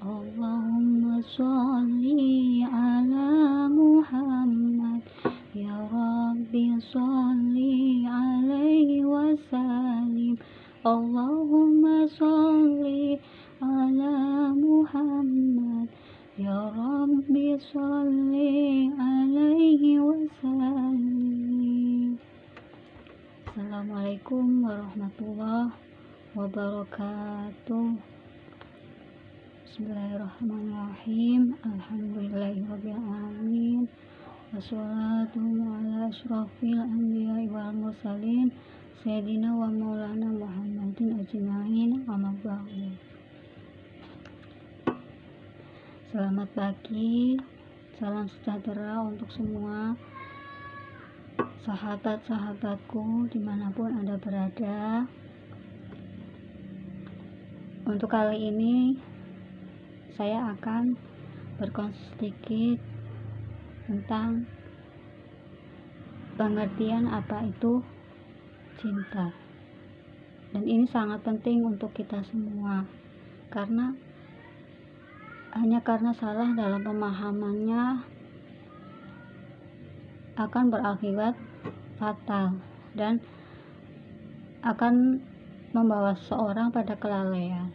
Allahumma sholli ala Muhammad, ya Rabbi sholli alaihi wasallim. Allahumma sholli ala Muhammad, ya Rabbi sholli alaihi wasallim. Assalamualaikum warahmatullahi wabarakatuh. Bismillahirrahmanirrahim. Alhamdulillahirabbil alamin. Wassalatu ala asyrafil anbiya'i wal mursalin sayyidina wa maulana Muhammadin ajma'in, amma ba'du. Selamat pagi, salam sejahtera untuk semua sahabat-sahabatku dimanapun Anda berada. Untuk kali ini saya akan berkongsi sedikit tentang pengertian apa itu cinta. Dan ini sangat penting untuk kita semua, karena hanya karena salah dalam pemahamannya akan berakibat fatal dan akan membawa seseorang pada kelalaian.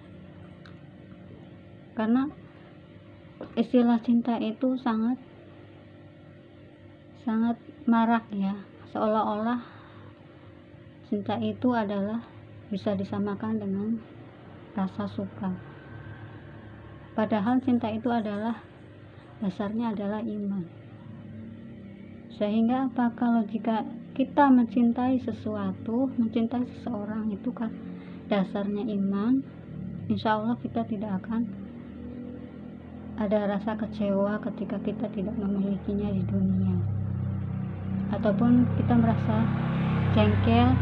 Karena istilah cinta itu sangat marak ya, seolah-olah cinta itu adalah bisa disamakan dengan rasa suka. Padahal cinta itu adalah dasarnya adalah iman. Sehingga apa, kalau jika kita mencintai sesuatu, mencintai seseorang itu kan dasarnya iman, insya Allah kita tidak akan ada rasa kecewa ketika kita tidak memilikinya di dunia, ataupun kita merasa jengkel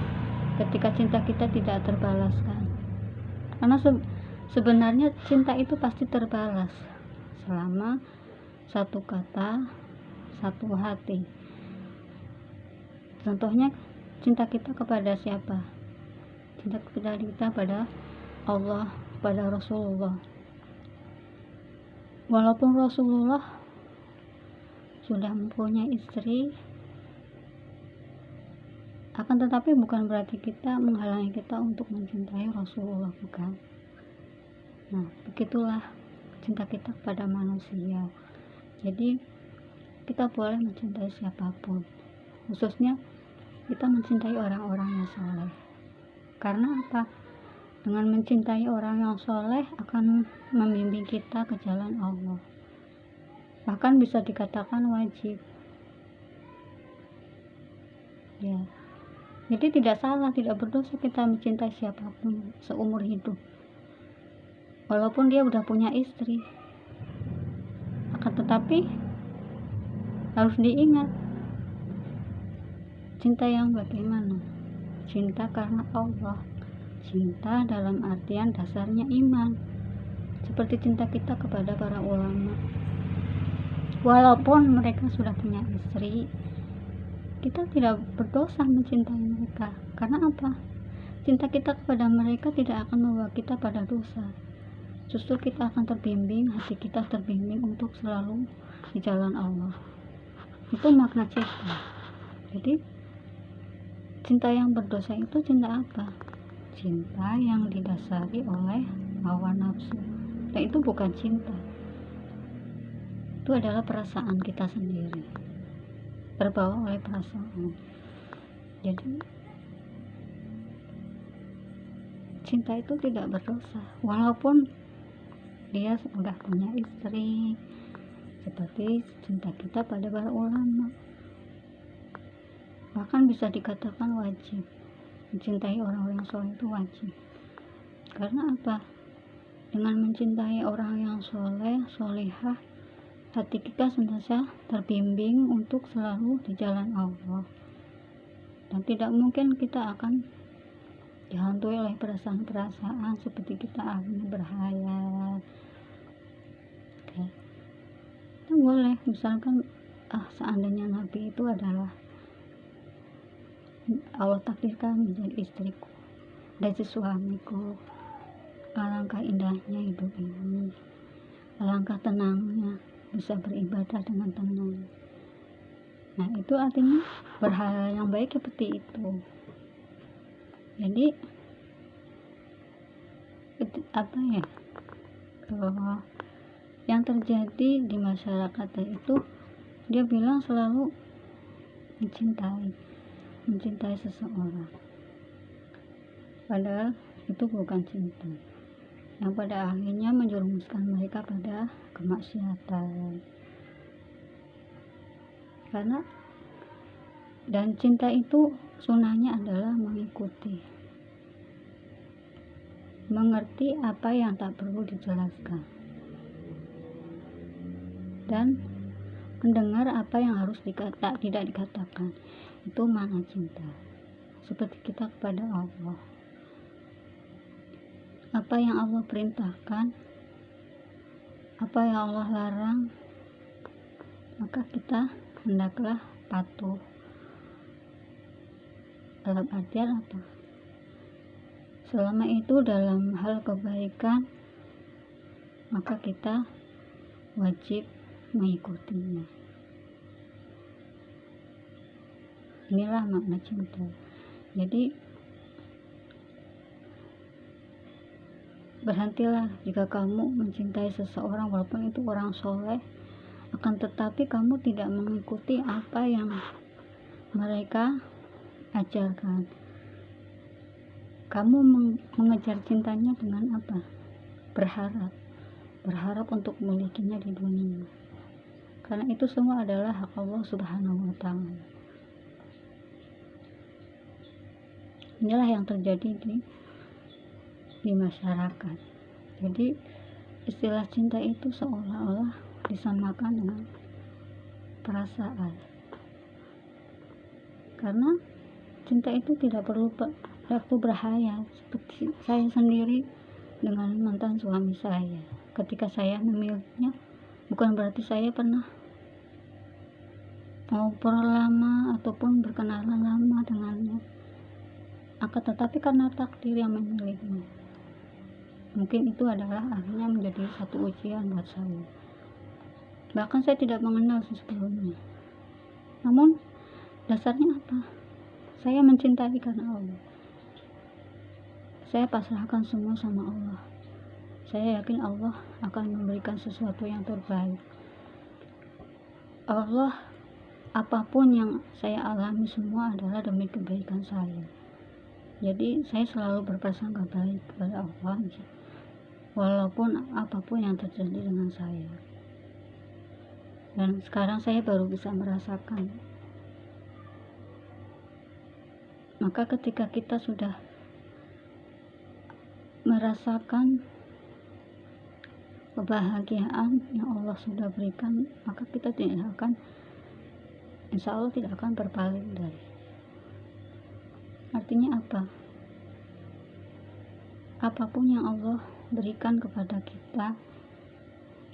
ketika cinta kita tidak terbalaskan. Karena sebenarnya cinta itu pasti terbalas selama satu kata, satu hati. Contohnya cinta kita kepada siapa? Cinta kita pada Allah, pada Rasulullah. Walaupun Rasulullah sudah mempunyai istri, akan tetapi bukan berarti kita menghalangi kita untuk mencintai Rasulullah, bukan. Nah, begitulah cinta kita kepada manusia. Jadi kita boleh mencintai siapapun, khususnya kita mencintai orang-orang yang soleh. Karena apa? Dengan mencintai orang yang soleh akan membimbing kita ke jalan Allah. Bahkan bisa dikatakan wajib. Ya. Jadi tidak salah, tidak berdosa kita mencintai siapapun seumur hidup. Walaupun dia udah punya istri. Akan tetapi harus diingat, cinta yang bagaimana? Cinta karena Allah. Cinta dalam artian dasarnya iman, seperti cinta kita kepada para ulama. Walaupun mereka sudah punya istri, kita tidak berdosa mencintai mereka. Karena apa? Cinta kita kepada mereka tidak akan membawa kita pada dosa. Justru kita akan terbimbing, hati kita terbimbing untuk selalu di jalan Allah. Itu makna cinta. Jadi cinta yang berdosa itu cinta apa? Cinta yang didasari oleh hawa nafsu. Dan itu bukan cinta. Itu adalah perasaan kita sendiri, terbawa oleh perasaan. Jadi cinta itu tidak berdosa, walaupun dia sudah punya istri, seperti cinta kita pada para ulama. Bahkan bisa dikatakan wajib. Mencintai orang-orang soleh itu wajib. Karena apa? Dengan mencintai orang yang soleh, solehah, hati kita senantiasa terbimbing untuk selalu di jalan Allah. Dan tidak mungkin kita akan dihantui oleh perasaan-perasaan seperti kita akan berhayal. Oke. Itu boleh, misalkan seandainya Nabi itu adalah Allah takdirkan menjadi istriku dan suamiku, alangkah indahnya hidup ini. alangkah tenangnya bisa beribadah dengan tenang. Nah, itu artinya berhal yang baik seperti itu. Jadi kalau yang terjadi di masyarakat itu, dia bilang selalu mencintai seseorang, padahal itu bukan cinta, yang pada akhirnya menjerumuskan mereka pada kemaksiatan. Dan cinta itu sunahnya adalah mengerti apa yang tak perlu dijelaskan, dan mendengar apa yang harus tidak dikatakan. Itu makna cinta. Seperti kita kepada Allah, apa yang Allah perintahkan, apa yang Allah larang, maka kita hendaklah patuh. Dalam artian apa? Selama itu dalam hal kebaikan, maka kita wajib mengikutinya. Inilah makna cinta. Jadi berhentilah jika kamu mencintai seseorang walaupun itu orang soleh, akan tetapi kamu tidak mengikuti apa yang mereka ajarkan. Kamu mengejar cintanya dengan apa? Berharap untuk memilikinya di dunia. Karena itu semua adalah hak Allah Subhanahu wa Ta'ala. Inilah yang terjadi di masyarakat. Jadi istilah cinta itu seolah-olah disamakan dengan perasaan, karena cinta itu tidak perlu berhayat. Seperti saya sendiri dengan mantan suami saya, ketika saya memilihnya, bukan berarti saya pernah ngobrol lama ataupun berkenalan lama dengannya, akan tetapi karena takdir yang memilihnya. Mungkin itu adalah akhirnya menjadi satu ujian buat saya. Bahkan saya tidak mengenal sebelumnya. Namun dasarnya apa? Saya mencintai karena Allah. Saya pasrahkan semua sama Allah. Saya yakin Allah akan memberikan sesuatu yang terbaik. Allah, apapun yang saya alami semua adalah demi kebaikan saya. Jadi saya selalu berprasangka baik kepada Allah, walaupun apapun yang terjadi dengan saya. Dan sekarang saya baru bisa merasakan. Maka ketika kita sudah merasakan kebahagiaan yang Allah sudah berikan, maka kita insya Allah tidak akan berpaling dari. Artinya apa? Apapun yang Allah berikan kepada kita,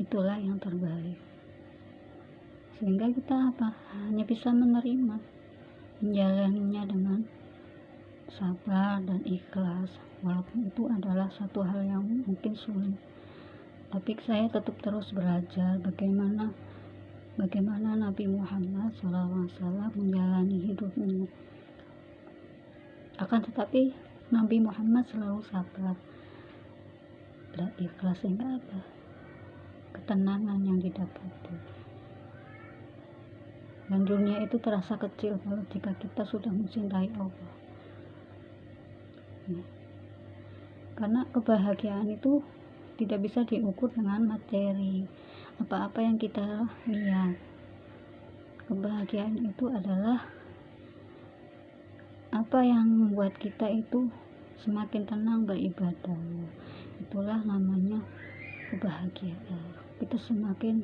itulah yang terbaik. Sehingga kita hanya bisa menerima, menjalaninya dengan sabar dan ikhlas, walaupun itu adalah satu hal yang mungkin sulit. Tapi saya tetap terus belajar bagaimana Nabi Muhammad SAW menjalani hidupnya. Akan tetapi Nabi Muhammad selalu sabar dan ikhlas, sehingga apa? Ketenangan yang didapati. Dan dunia itu terasa kecil kalau jika kita sudah mencintai Allah. Karena kebahagiaan itu tidak bisa diukur dengan materi, apa-apa yang kita lihat. Kebahagiaan itu adalah apa yang membuat kita itu semakin tenang beribadah. Itulah namanya kebahagiaan. Kita semakin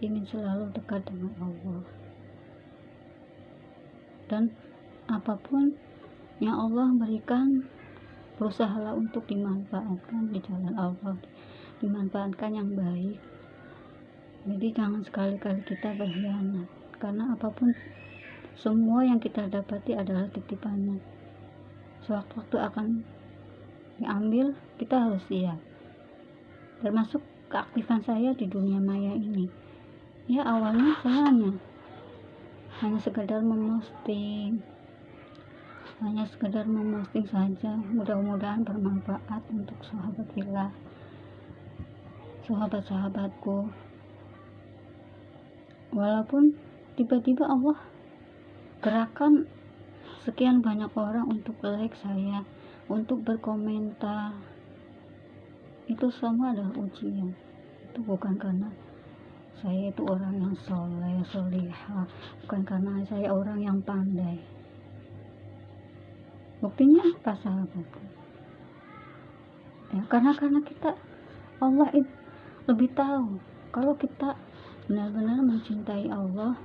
ingin selalu dekat dengan Allah. Dan apapun yang Allah berikan, berusahalah untuk dimanfaatkan di jalan Allah, dimanfaatkan yang baik. Jadi jangan sekali-kali kita berkhianat, karena apapun, semua yang kita dapati adalah titipannya. Sewaktu-waktu akan diambil, kita harus siap. Termasuk keaktifan saya di dunia maya ini. Ya awalnya saya hanya sekedar memosting saja, mudah-mudahan bermanfaat untuk sahabat villa, sahabat-sahabatku. Walaupun tiba-tiba Allah gerakan sekian banyak orang untuk like saya, untuk berkomentar, itu semua adalah ujian. Itu bukan karena saya itu orang yang soleh, solihah, bukan karena saya orang yang pandai. Buktinya apa sahabatku? Ya, karena kita, Allah itu lebih tahu. Kalau kita benar-benar mencintai Allah,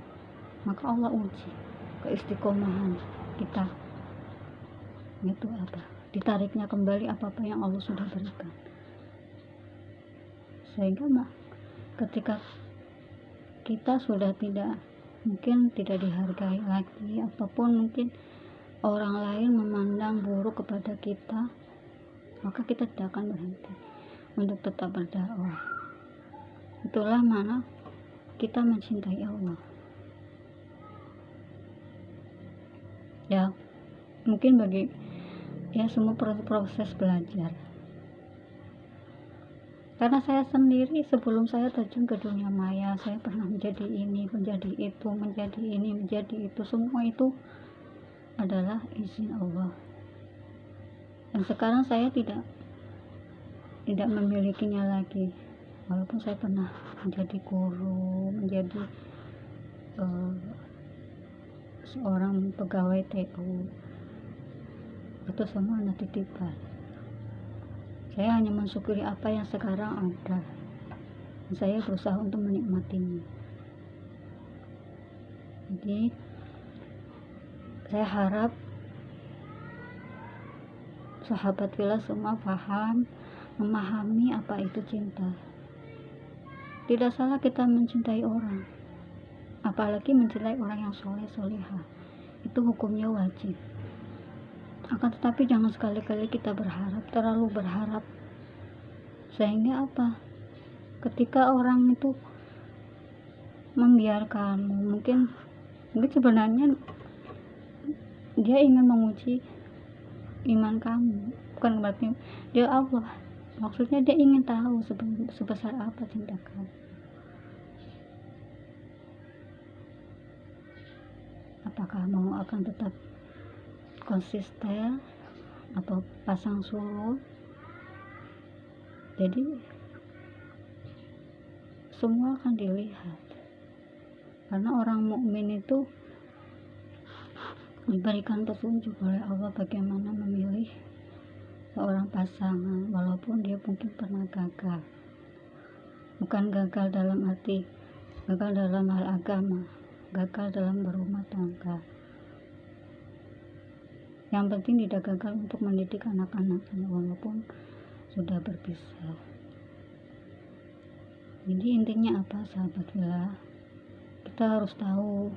maka Allah uji keistiqomahan kita. Itu apa? Ditariknya kembali apa-apa yang Allah sudah berikan. Sehingga ketika kita sudah mungkin tidak dihargai lagi, apapun mungkin orang lain memandang buruk kepada kita, maka kita tidak akan berhenti untuk tetap berdakwah. Itulah mana kita mencintai Allah. Ya, mungkin bagi semua proses belajar. Karena saya sendiri sebelum saya terjun ke dunia maya, saya pernah menjadi ini, menjadi itu, menjadi ini, menjadi itu. Semua itu adalah izin Allah. Dan sekarang saya tidak memilikinya lagi. Walaupun saya pernah menjadi guru, menjadi seorang pegawai TU, itu semua anak titipan. Saya hanya mensyukuri apa yang sekarang ada. Saya berusaha untuk menikmatinya. Jadi saya harap sahabat villa semua memahami apa itu cinta. Tidak salah kita mencintai orang, apalagi mencintai orang yang soleh solihah. Itu hukumnya wajib. Akan tetapi jangan sekali-kali kita terlalu berharap, sehingga apa? Ketika orang itu membiarkanmu, mungkin sebenarnya dia ingin menguji iman kamu, bukan berarti dia Allah. Maksudnya dia ingin tahu sebesar apa cinta kamu. Apakah mau akan tetap konsisten atau pasang surut? Jadi semua akan dilihat, karena orang mukmin itu diberikan petunjuk oleh Allah bagaimana memilih seorang pasangan, walaupun dia mungkin pernah gagal. Bukan gagal dalam arti gagal dalam hal agama, gagal dalam berumah tangga. Yang penting tidak gagal untuk mendidik anak-anaknya walaupun sudah berpisah. Jadi intinya apa sahabat villa? Kita harus tahu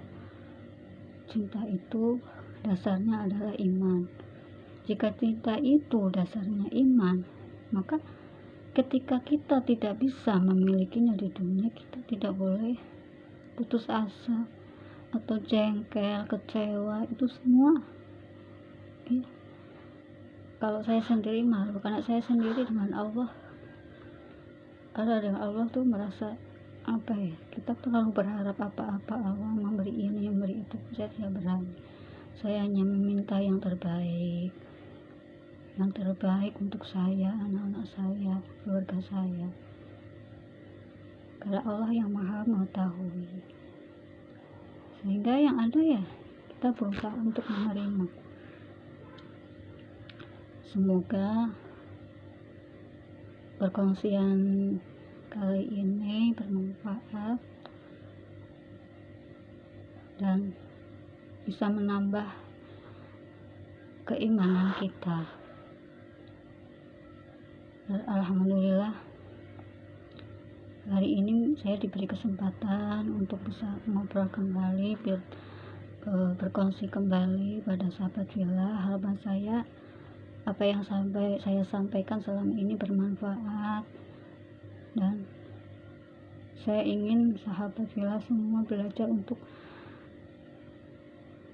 cinta itu dasarnya adalah iman. Jika cinta itu dasarnya iman, maka ketika kita tidak bisa memilikinya di dunia, kita tidak boleh putus asa atau jengkel, kecewa. Itu semua kalau saya sendiri malu, karena saya sendiri dengan Allah tuh merasa kita terlalu berharap apa-apa Allah memberi ini, memberi itu. Saya tidak berani. Saya hanya meminta yang terbaik untuk saya, anak-anak saya, keluarga saya, karena Allah yang maha mengetahui. Sehingga yang ada kita berusaha untuk menerima. Semoga perkongsian kali ini bermanfaat dan bisa menambah keimanan kita. Dan alhamdulillah hari ini saya diberi kesempatan untuk bisa ngobrol kembali, berkongsi kembali pada sahabat villa. Harapan saya apa yang saya sampaikan selama ini bermanfaat dan Saya ingin sahabat Villa semua belajar untuk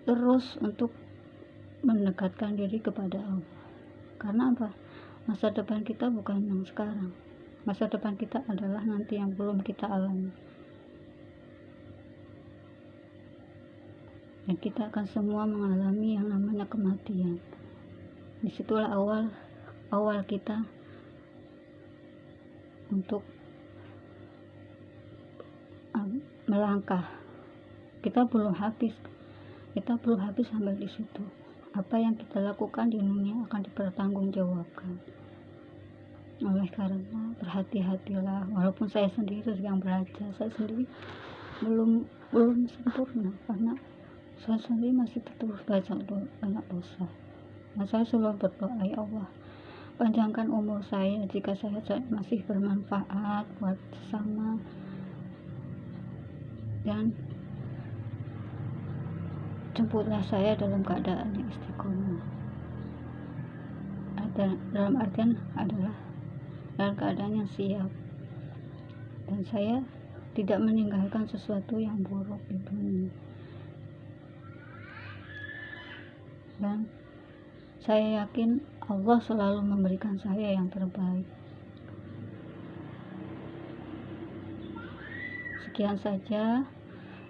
terus untuk mendekatkan diri kepada Allah. Karena apa? Masa depan kita bukan yang sekarang. Masa depan kita adalah nanti yang belum kita alami. Dan kita akan semua mengalami yang namanya kematian. Disitulah awal kita untuk melangkah. Kita belum habis sampai di situ. Apa yang kita lakukan di dunia akan dipertanggungjawabkan. Oleh karena berhati-hatilah, walaupun saya sendiri yang belajar, saya sendiri belum sempurna, karena saya sendiri masih terus banyak dosa. Nah, saya selalu berdoa, ya Allah, panjangkan umur saya jika saya masih bermanfaat buat sesama, dan jemputlah saya dalam keadaan yang istiqomah. Dalam artian adalah dalam keadaan yang siap, dan saya tidak meninggalkan sesuatu yang buruk di dunia. Dan saya yakin Allah selalu memberikan saya yang terbaik. Sekian saja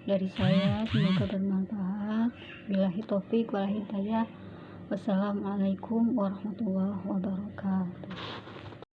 dari saya, semoga bermanfaat. Billahi taufik wal hidayah. Wassalamualaikum warahmatullahi wabarakatuh.